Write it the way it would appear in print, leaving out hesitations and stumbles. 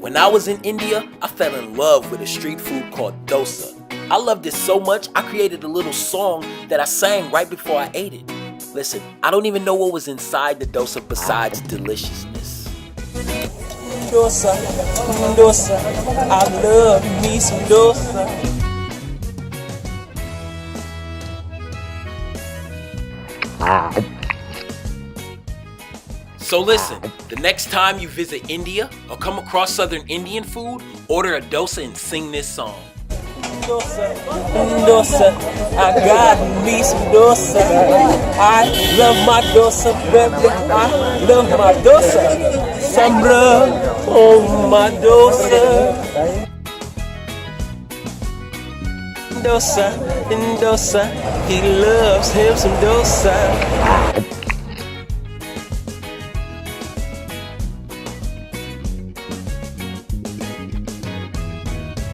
When I was in India, I fell in love with a street food called Dosa. I loved it so much, I created a little song that I sang right before I ate it. Listen, I don't even know what was inside the dosa besides deliciousness. Dosa, dosa, I love me some dosa. So listen, the next time you visit India or come across Southern Indian food, order a dosa and sing this song. Dosa, dosa, I got me some dosa. I love my dosa, baby. I love my dosa. Some love on my dosa. Dosa, dosa, he loves him some dosa.